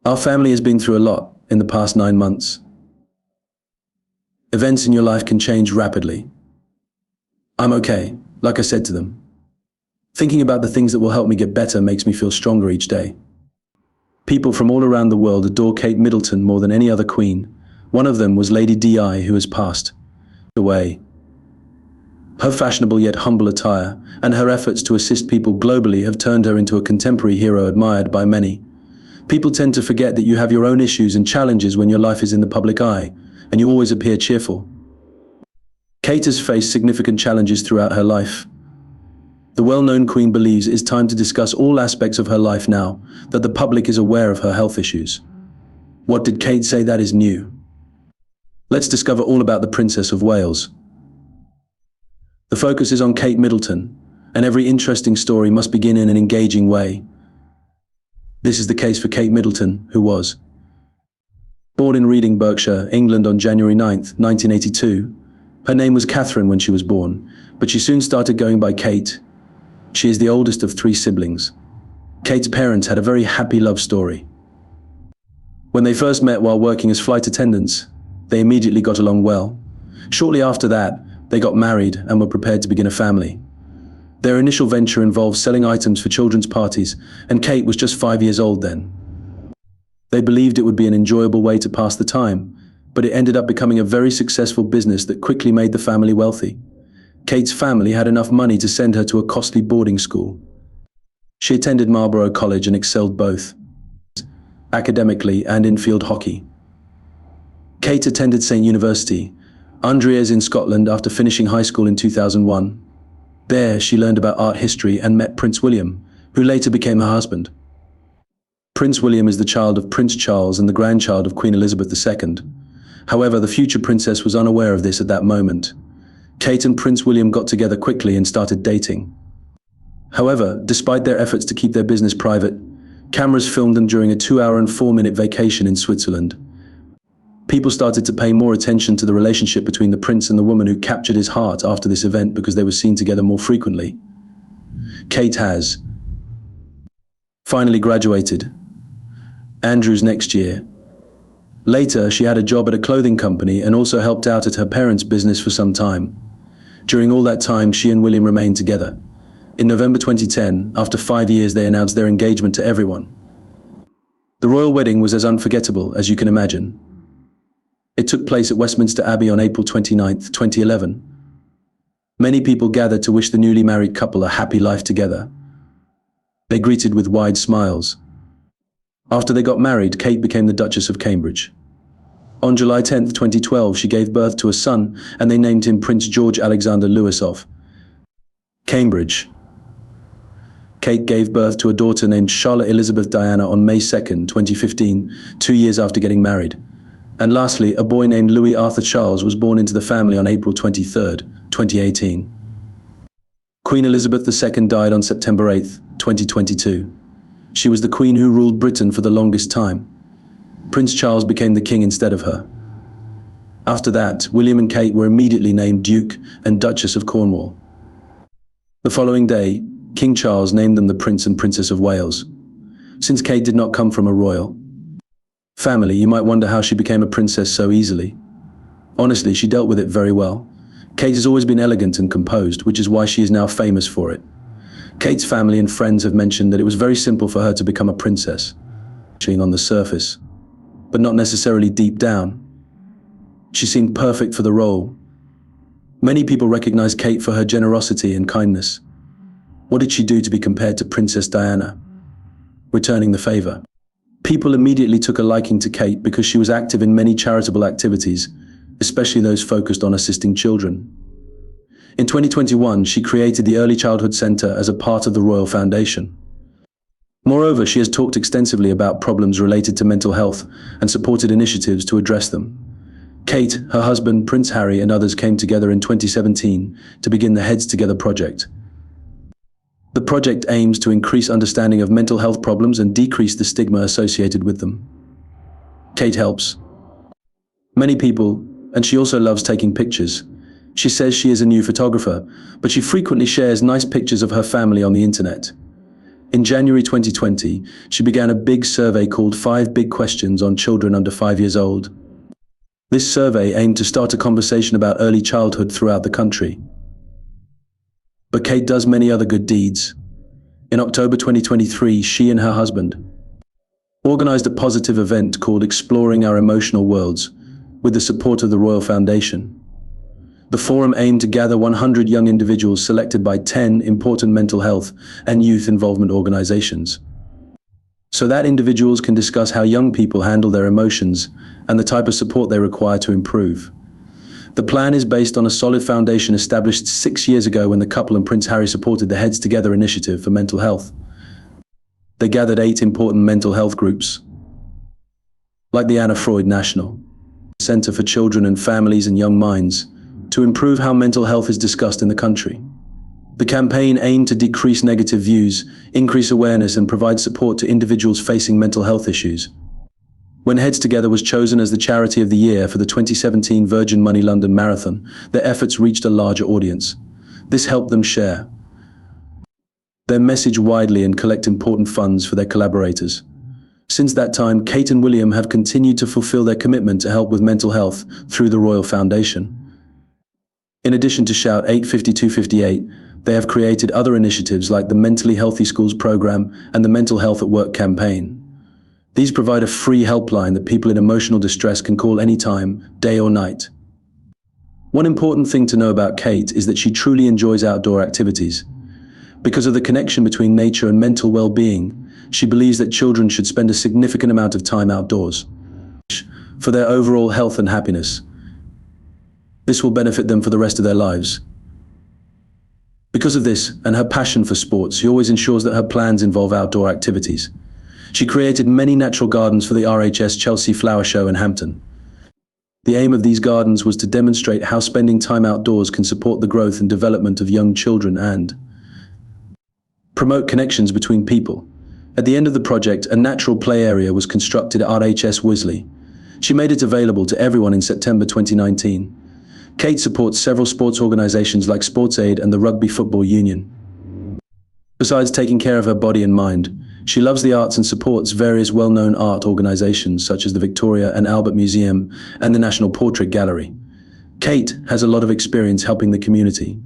Our family has been through a lot in the past 9 months. Events in your life can change rapidly. I'm okay, like I said to them. Thinking about the things that will help me get better makes me feel stronger each day. People from all around the world adore Kate Middleton more than any other queen. One of them was Lady Di, who has passed away. Her fashionable yet humble attire and her efforts to assist people globally have turned her into a contemporary hero admired by many. People tend to forget that you have your own issues and challenges when your life is in the public eye, and you always appear cheerful. Kate has faced significant challenges throughout her life. The well-known queen believes it is time to discuss all aspects of her life now that the public is aware of her health issues. What did Kate say that is new? Let's discover all about the Princess of Wales. The focus is on Kate Middleton, and every interesting story must begin in an engaging way. This is the case for Kate Middleton, who was born in Reading, Berkshire, England on January 9, 1982. Her name was Catherine when she was born, but she soon started going by Kate. She is the oldest of 3 siblings. Kate's parents had a very happy love story. When they first met while working as flight attendants, they immediately got along well. Shortly after that, they got married and were prepared to begin a family. Their initial venture involved selling items for children's parties, and Kate was just 5 years old then. They believed it would be an enjoyable way to pass the time, but it ended up becoming a very successful business that quickly made the family wealthy. Kate's family had enough money to send her to a costly boarding school. She attended Marlborough College and excelled both academically and in field hockey. Kate attended St. University, Andreas in Scotland after finishing high school in 2001. There, she learned about art history and met Prince William, who later became her husband. Prince William is the child of Prince Charles and the grandchild of Queen Elizabeth II. However, the future princess was unaware of this at that moment. Kate and Prince William got together quickly and started dating. However, despite their efforts to keep their business private, cameras filmed them during a 2-hour and 4-minute vacation in Switzerland. People started to pay more attention to the relationship between the prince and the woman who captured his heart after this event because they were seen together more frequently. Kate has finally graduated Andrews next year. Later, she had a job at a clothing company and also helped out at her parents' business for some time. During all that time, she and William remained together. In November 2010, after 5 years, they announced their engagement to everyone. The royal wedding was as unforgettable as you can imagine. It took place at Westminster Abbey on April 29, 2011. Many people gathered to wish the newly married couple a happy life together. They greeted with wide smiles. After they got married, Kate became the Duchess of Cambridge. On July 10, 2012, she gave birth to a son, and they named him Prince George Alexander Louis of Cambridge. Kate gave birth to a daughter named Charlotte Elizabeth Diana on May 2, 2015, 2 years after getting married. And lastly, a boy named Louis Arthur Charles was born into the family on April 23, 2018. Queen Elizabeth II died on September 8, 2022. She was the queen who ruled Britain for the longest time. Prince Charles became the king instead of her. After that, William and Kate were immediately named Duke and Duchess of Cornwall. The following day, King Charles named them the Prince and Princess of Wales. Since Kate did not come from a royal family, you might wonder how she became a princess so easily. Honestly, she dealt with it very well. Kate has always been elegant and composed, which is why she is now famous for it. Kate's family and friends have mentioned that it was very simple for her to become a princess, on the surface, but not necessarily deep down. She seemed perfect for the role. Many people recognize Kate for her generosity and kindness. What did she do to be compared to Princess Diana? Returning the favor. People immediately took a liking to Kate because she was active in many charitable activities, especially those focused on assisting children. In 2021, she created the Early Childhood Center as a part of the Royal Foundation. Moreover, she has talked extensively about problems related to mental health and supported initiatives to address them. Kate, her husband, Prince Harry, and others came together in 2017 to begin the Heads Together project. The project aims to increase understanding of mental health problems and decrease the stigma associated with them. Kate helps many people, and she also loves taking pictures. She says she is a new photographer, but she frequently shares nice pictures of her family on the internet. In January 2020, she began a big survey called 5 Big Questions on Children Under 5 Years Old. This survey aimed to start a conversation about early childhood throughout the country. But Kate does many other good deeds. In October 2023, she and her husband organized a positive event called Exploring Our Emotional Worlds, with the support of the Royal Foundation. The forum aimed to gather 100 young individuals selected by 10 important mental health and youth involvement organizations, so that individuals can discuss how young people handle their emotions and the type of support they require to improve. The plan is based on a solid foundation established 6 years ago when the couple and Prince Harry supported the Heads Together initiative for mental health. They gathered 8 important mental health groups, like the Anna Freud National Center for Children and Families and Young Minds, to improve how mental health is discussed in the country. The campaign aimed to decrease negative views, increase awareness, and provide support to individuals facing mental health issues. When Heads Together was chosen as the Charity of the Year for the 2017 Virgin Money London Marathon, their efforts reached a larger audience. This helped them share their message widely and collect important funds for their collaborators. Since that time, Kate and William have continued to fulfill their commitment to help with mental health through the Royal Foundation. In addition to Shout 85258, they have created other initiatives like the Mentally Healthy Schools program and the Mental Health at Work campaign. These provide a free helpline that people in emotional distress can call anytime, day or night. One important thing to know about Kate is that she truly enjoys outdoor activities. Because of the connection between nature and mental well-being, she believes that children should spend a significant amount of time outdoors for their overall health and happiness. This will benefit them for the rest of their lives. Because of this and her passion for sports, she always ensures that her plans involve outdoor activities. She created many natural gardens for the RHS Chelsea Flower Show in Hampton. The aim of these gardens was to demonstrate how spending time outdoors can support the growth and development of young children and promote connections between people. At the end of the project, a natural play area was constructed at RHS Wisley. She made it available to everyone in September 2019. Kate supports several sports organizations like SportsAid and the Rugby Football Union. Besides taking care of her body and mind, she loves the arts and supports various well-known art organizations such as the Victoria and Albert Museum and the National Portrait Gallery. Kate has a lot of experience helping the community.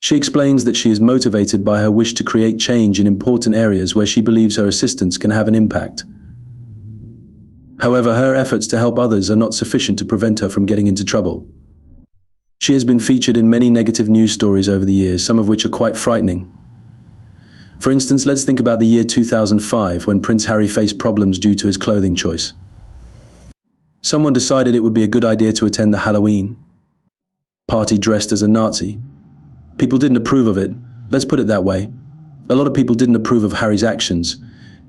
She explains that she is motivated by her wish to create change in important areas where she believes her assistance can have an impact. However, her efforts to help others are not sufficient to prevent her from getting into trouble. She has been featured in many negative news stories over the years, some of which are quite frightening. For instance, let's think about the year 2005 when Prince Harry faced problems due to his clothing choice. Someone decided it would be a good idea to attend the Halloween party dressed as a Nazi. People didn't approve of it, let's put it that way. A lot of people didn't approve of Harry's actions.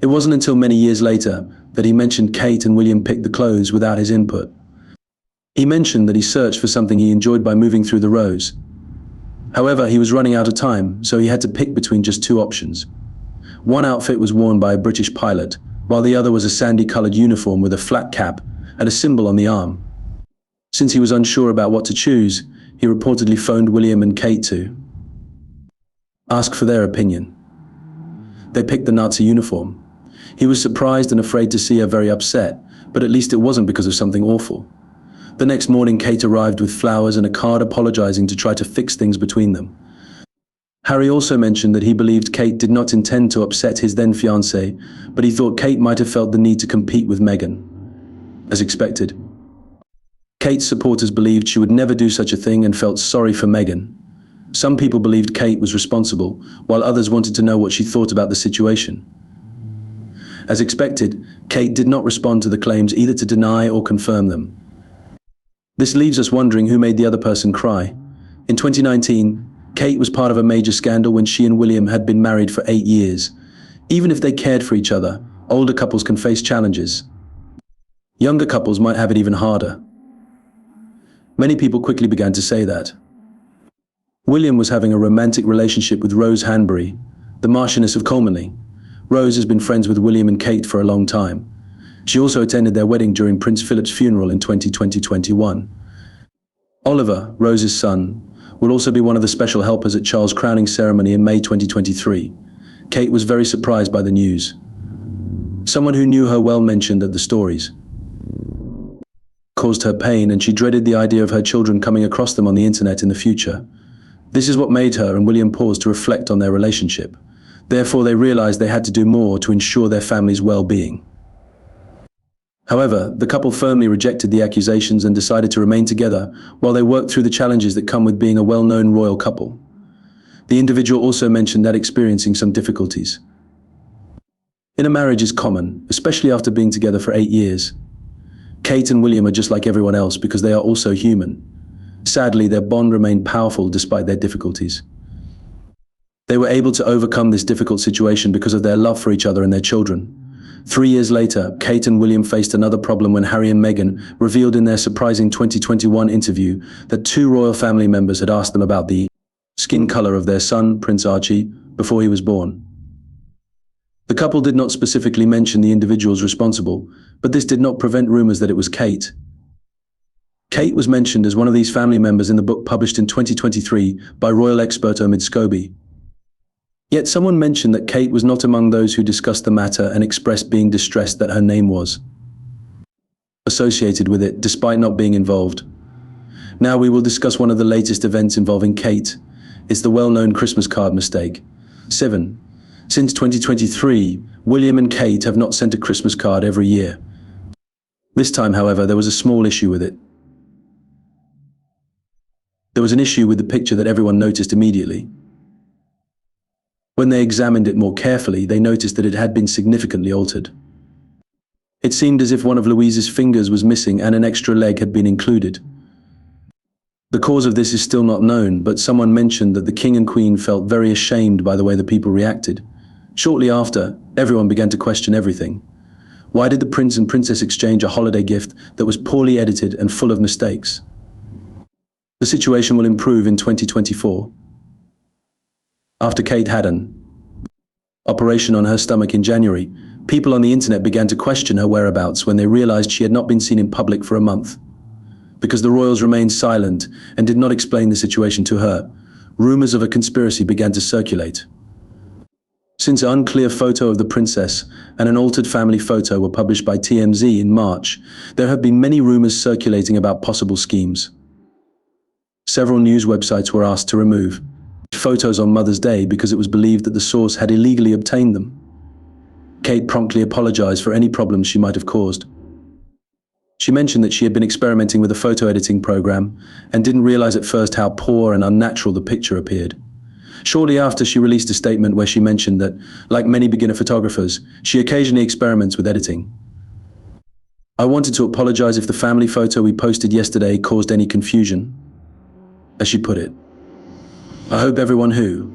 It wasn't until many years later that he mentioned Kate and William picked the clothes without his input. He mentioned that he searched for something he enjoyed by moving through the rows. However, he was running out of time, so he had to pick between just 2 options. One outfit was worn by a British pilot, while the other was a sandy-colored uniform with a flat cap and a symbol on the arm. Since he was unsure about what to choose, he reportedly phoned William and Kate to ask for their opinion. They picked the Nazi uniform. He was surprised and afraid to see her very upset, but at least it wasn't because of something awful. The next morning, Kate arrived with flowers and a card apologizing to try to fix things between them. Harry also mentioned that he believed Kate did not intend to upset his then-fiancée, but he thought Kate might have felt the need to compete with Meghan. As expected, Kate's supporters believed she would never do such a thing and felt sorry for Meghan. Some people believed Kate was responsible, while others wanted to know what she thought about the situation. As expected, Kate did not respond to the claims either to deny or confirm them. This leaves us wondering who made the other person cry. In 2019, Kate was part of a major scandal when she and William had been married for 8 years. Even if they cared for each other, older couples can face challenges. Younger couples might have it even harder. Many people quickly began to say that. William was having a romantic relationship with Rose Hanbury, the Marchioness of Colmanley. Rose has been friends with William and Kate for a long time. She also attended their wedding during Prince Philip's funeral in 2020-21. Oliver, Rose's son, will also be one of the special helpers at Charles' crowning ceremony in May 2023. Kate was very surprised by the news. Someone who knew her well mentioned that the stories caused her pain, and she dreaded the idea of her children coming across them on the internet in the future. This is what made her and William pause to reflect on their relationship. Therefore, they realized they had to do more to ensure their family's well-being. However, the couple firmly rejected the accusations and decided to remain together while they worked through the challenges that come with being a well-known royal couple. The individual also mentioned that experiencing some difficulties in a marriage is common, especially after being together for 8 years. Kate and William are just like everyone else because they are also human. Sadly, their bond remained powerful despite their difficulties. They were able to overcome this difficult situation because of their love for each other and their children. 3 years later, Kate and William faced another problem when Harry and Meghan revealed in their surprising 2021 interview that 2 royal family members had asked them about the skin color of their son, Prince Archie, before he was born. The couple did not specifically mention the individuals responsible, but this did not prevent rumors that it was Kate. Kate was mentioned as one of these family members in the book published in 2023 by royal expert Scobie. Yet someone mentioned that Kate was not among those who discussed the matter and expressed being distressed that her name was associated with it, despite not being involved. Now we will discuss one of the latest events involving Kate. It's the well-known Christmas card mistake. 7. Since 2023, William and Kate have not sent a Christmas card every year. This time, however, there was a small issue with it. There was an issue with the picture that everyone noticed immediately. When they examined it more carefully, they noticed that it had been significantly altered. It seemed as if one of Louise's fingers was missing and an extra leg had been included. The cause of this is still not known, but someone mentioned that the King and Queen felt very ashamed by the way the people reacted. Shortly after, everyone began to question everything. Why did the Prince and Princess exchange a holiday gift that was poorly edited and full of mistakes? The situation will improve in 2024. After Kate had an operation on her stomach in January, people on the internet began to question her whereabouts when they realized she had not been seen in public for a month. Because the royals remained silent and did not explain the situation to her, rumors of a conspiracy began to circulate. Since an unclear photo of the princess and an altered family photo were published by TMZ in March, there have been many rumors circulating about possible schemes. Several news websites were asked to remove photos on Mother's Day because it was believed that the source had illegally obtained them. Kate promptly apologized for any problems she might have caused. She mentioned that she had been experimenting with a photo editing program and didn't realize at first how poor and unnatural the picture appeared. Shortly after, she released a statement where she mentioned that, like many beginner photographers, she occasionally experiments with editing. I wanted to apologize if the family photo we posted yesterday caused any confusion, as she put it. I hope everyone who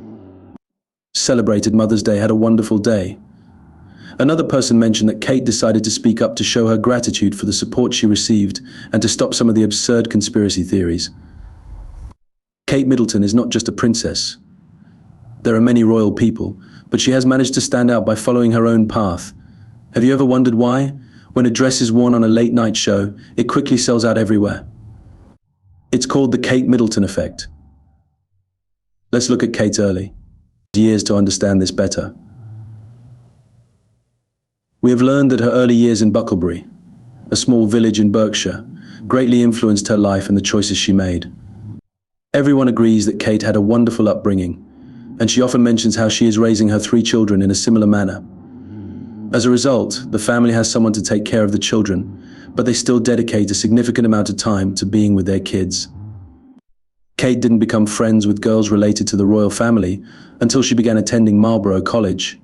celebrated Mother's Day had a wonderful day. Another person mentioned that Kate decided to speak up to show her gratitude for the support she received and to stop some of the absurd conspiracy theories. Kate Middleton is not just a princess. There are many royal people, but she has managed to stand out by following her own path. Have you ever wondered why? When a dress is worn on a late-night show, it quickly sells out everywhere. It's called the Kate Middleton effect. Let's look at Kate early years to understand this better. We have learned that her early years in Bucklebury, a small village in Berkshire, greatly influenced her life and the choices she made. Everyone agrees that Kate had a wonderful upbringing, and she often mentions how she is raising her 3 children in a similar manner. As a result, the family has someone to take care of the children, but they still dedicate a significant amount of time to being with their kids. Kate didn't become friends with girls related to the royal family until she began attending Marlborough College.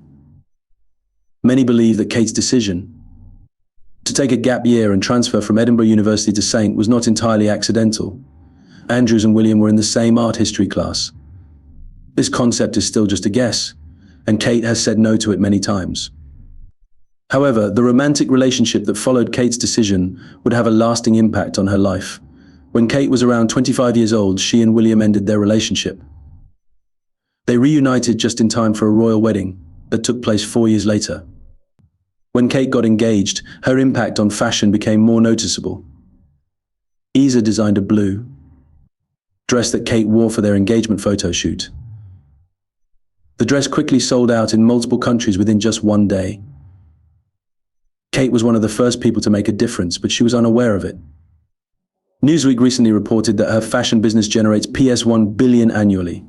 Many believe that Kate's decision to take a gap year and transfer from Edinburgh University to St. was not entirely accidental. Andrews and William were in the same art history class. This concept is still just a guess, and Kate has said no to it many times. However, the romantic relationship that followed Kate's decision would have a lasting impact on her life. When Kate was around 25 years old, she and William ended their relationship. They reunited just in time for a royal wedding that took place 4 years later. When Kate got engaged, her impact on fashion became more noticeable. Isa designed a blue dress that Kate wore for their engagement photo shoot. The dress quickly sold out in multiple countries within just one day. Kate was one of the first people to make a difference, but she was unaware of it. Newsweek recently reported that her fashion business generates PS1 billion annually.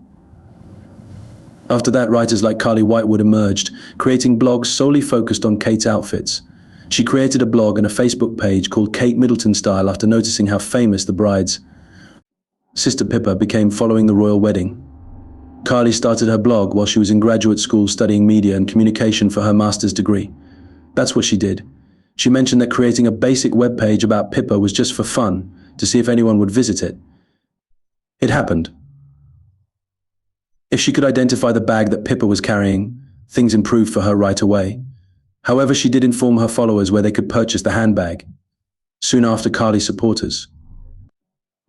After that, writers like Carly Whitewood emerged, creating blogs solely focused on Kate's outfits. She created a blog and a Facebook page called Kate Middleton Style after noticing how famous the bride's sister Pippa became following the royal wedding. Carly started her blog while she was in graduate school studying media and communication for her master's degree. That's what she did. She mentioned that creating a basic web page about Pippa was just for fun, to see if anyone would visit it. It happened. If she could identify the bag that Pippa was carrying, things improved for her right away. However, she did inform her followers where they could purchase the handbag. Soon after, Carly's supporters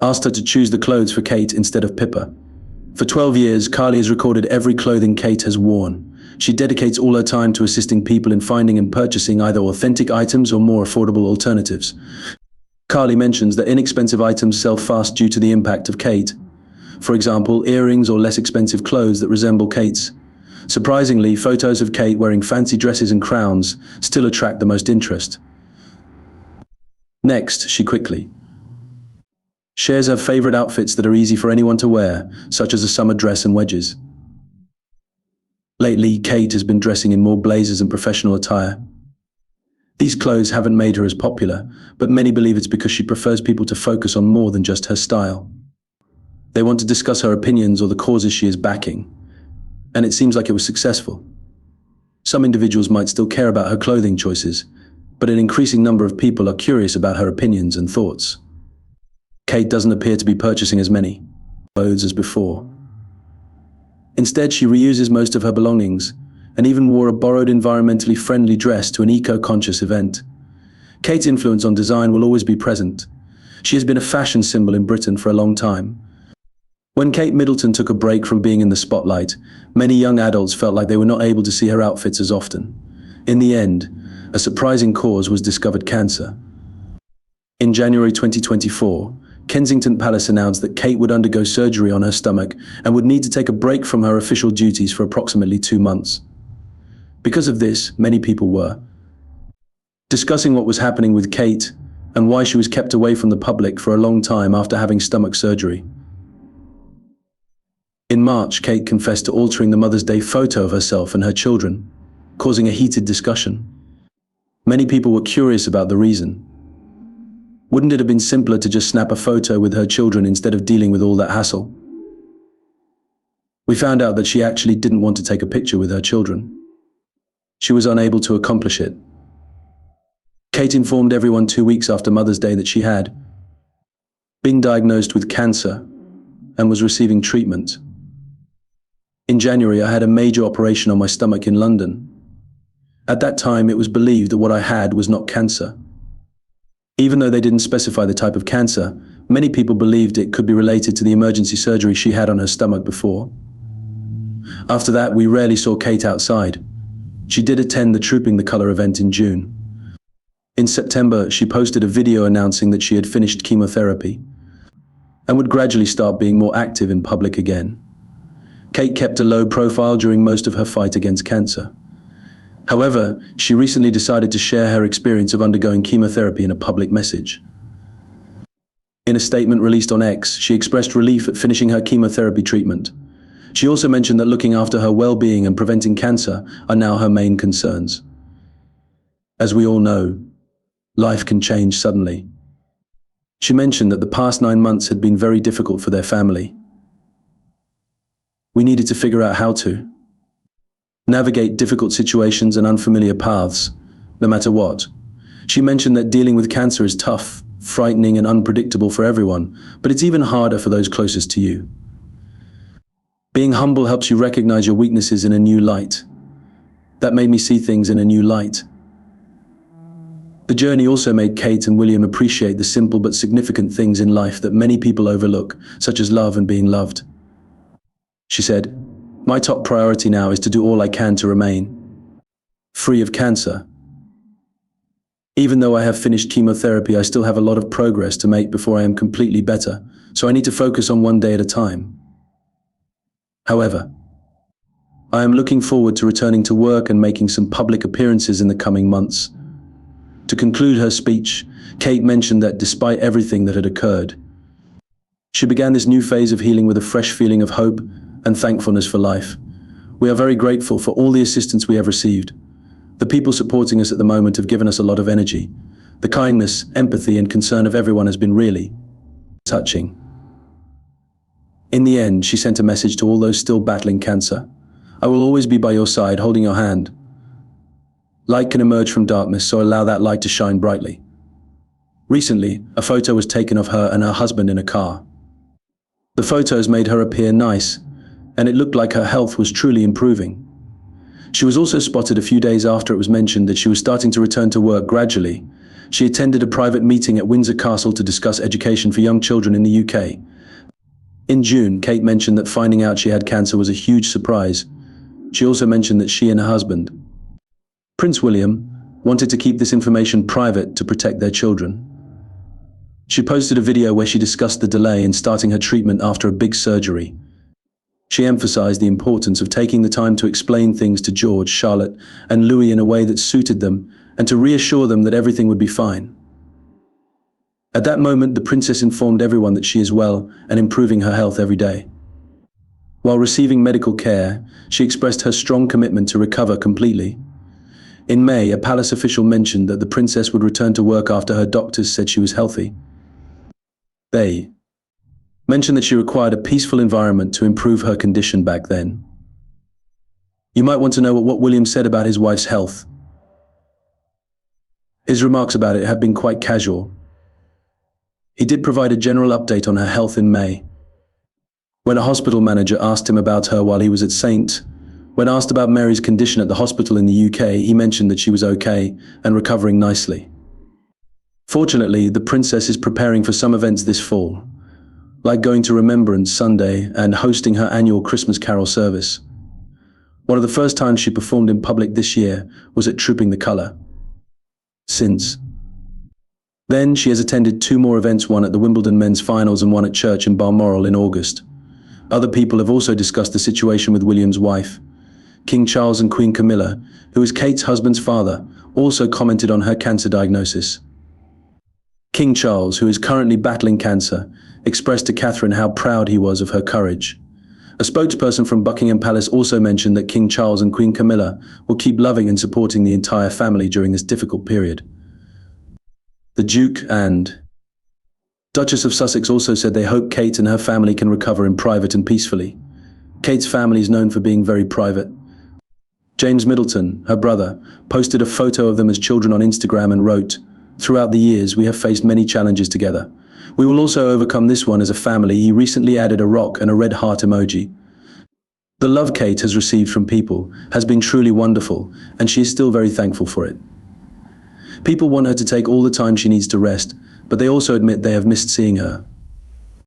asked her to choose the clothes for Kate instead of Pippa. For 12 years, Carly has recorded every clothing Kate has worn. She dedicates all her time to assisting people in finding and purchasing either authentic items or more affordable alternatives. Carly mentions that inexpensive items sell fast due to the impact of Kate. For example, earrings or less expensive clothes that resemble Kate's. Surprisingly, photos of Kate wearing fancy dresses and crowns still attract the most interest. Next, she quickly shares her favorite outfits that are easy for anyone to wear, such as a summer dress and wedges. Lately, Kate has been dressing in more blazers and professional attire. These clothes haven't made her as popular, but many believe it's because she prefers people to focus on more than just her style. They want to discuss her opinions or the causes she is backing, and it seems like it was successful. Some individuals might still care about her clothing choices, but an increasing number of people are curious about her opinions and thoughts. Kate doesn't appear to be purchasing as many clothes as before. Instead, she reuses most of her belongings and even wore a borrowed environmentally friendly dress to an eco-conscious event. Kate's influence on design will always be present. She has been a fashion symbol in Britain for a long time. When Kate Middleton took a break from being in the spotlight, many young adults felt like they were not able to see her outfits as often. In the end, a surprising cause was discovered: cancer. In January 2024, Kensington Palace announced that Kate would undergo surgery on her stomach and would need to take a break from her official duties for approximately 2 months. Because of this, many people were discussing what was happening with Kate and why she was kept away from the public for a long time after having stomach surgery. In March, Kate confessed to altering the Mother's Day photo of herself and her children, causing a heated discussion. Many people were curious about the reason. Wouldn't it have been simpler to just snap a photo with her children instead of dealing with all that hassle? We found out that she actually didn't want to take a picture with her children. She was unable to accomplish it. Kate informed everyone 2 weeks after Mother's Day that she had been diagnosed with cancer and was receiving treatment. In January, I had a major operation on my stomach in London. At that time, it was believed that what I had was not cancer. Even though they didn't specify the type of cancer, many people believed it could be related to the emergency surgery she had on her stomach before. After that, we rarely saw Kate outside. She did attend the Trooping the Colour event in June. In September, she posted a video announcing that she had finished chemotherapy and would gradually start being more active in public again. Kate kept a low profile during most of her fight against cancer. However, she recently decided to share her experience of undergoing chemotherapy in a public message. In a statement released on X, she expressed relief at finishing her chemotherapy treatment. She also mentioned that looking after her well-being and preventing cancer are now her main concerns. As we all know, life can change suddenly. She mentioned that the past 9 months had been very difficult for their family. We needed to figure out how to navigate difficult situations and unfamiliar paths, no matter what. She mentioned that dealing with cancer is tough, frightening, and unpredictable for everyone, but it's even harder for those closest to you. Being humble helps you recognize your weaknesses in a new light. That made me see things in a new light. The journey also made Kate and William appreciate the simple but significant things in life that many people overlook, such as love and being loved. She said, "My top priority now is to do all I can to remain free of cancer. Even though I have finished chemotherapy, I still have a lot of progress to make before I am completely better, so I need to focus on one day at a time. However, I am looking forward to returning to work and making some public appearances in the coming months. To conclude her speech, Kate mentioned that despite everything that had occurred, she began this new phase of healing with a fresh feeling of hope and thankfulness for life. We are very grateful for all the assistance we have received. The people supporting us at the moment have given us a lot of energy. The kindness, empathy, and concern of everyone has been really touching. In the end, she sent a message to all those still battling cancer. I will always be by your side, holding your hand. Light can emerge from darkness, so allow that light to shine brightly. Recently, a photo was taken of her and her husband in a car. The photos made her appear nice, and it looked like her health was truly improving. She was also spotted a few days after it was mentioned that she was starting to return to work gradually. She attended a private meeting at Windsor Castle to discuss education for young children in the UK. In June, Kate mentioned that finding out she had cancer was a huge surprise. She also mentioned that she and her husband, Prince William, wanted to keep this information private to protect their children. She posted a video where she discussed the delay in starting her treatment after a big surgery. She emphasized the importance of taking the time to explain things to George, Charlotte, and Louis in a way that suited them and to reassure them that everything would be fine. At that moment, the princess informed everyone that she is well and improving her health every day. While receiving medical care, she expressed her strong commitment to recover completely. In May, a palace official mentioned that the princess would return to work after her doctors said she was healthy. They mentioned that she required a peaceful environment to improve her condition back then. You might want to know what William said about his wife's health. His remarks about it have been quite casual. He did provide a general update on her health in May. When a hospital manager asked him about her while he was at St. When asked about Mary's condition at the hospital in the UK, he mentioned that she was okay and recovering nicely. Fortunately, the princess is preparing for some events this fall, like going to Remembrance Sunday and hosting her annual Christmas Carol service. One of the first times she performed in public this year was at Trooping the Colour. Since then, she has attended 2 more events, one at the Wimbledon men's finals and one at church in Balmoral in August. Other people have also discussed the situation with William's wife. King Charles and Queen Camilla, who is Kate's husband's father, also commented on her cancer diagnosis. King Charles, who is currently battling cancer, expressed to Catherine how proud he was of her courage. A spokesperson from Buckingham Palace also mentioned that King Charles and Queen Camilla will keep loving and supporting the entire family during this difficult period. The Duke and Duchess of Sussex also said they hope Kate and her family can recover in private and peacefully. Kate's family is known for being very private. James Middleton, her brother, posted a photo of them as children on Instagram and wrote, "Throughout the years, we have faced many challenges together. We will also overcome this one as a family." He recently added a rock and a red heart emoji. The love Kate has received from people has been truly wonderful, and she is still very thankful for it. People want her to take all the time she needs to rest, but they also admit they have missed seeing her.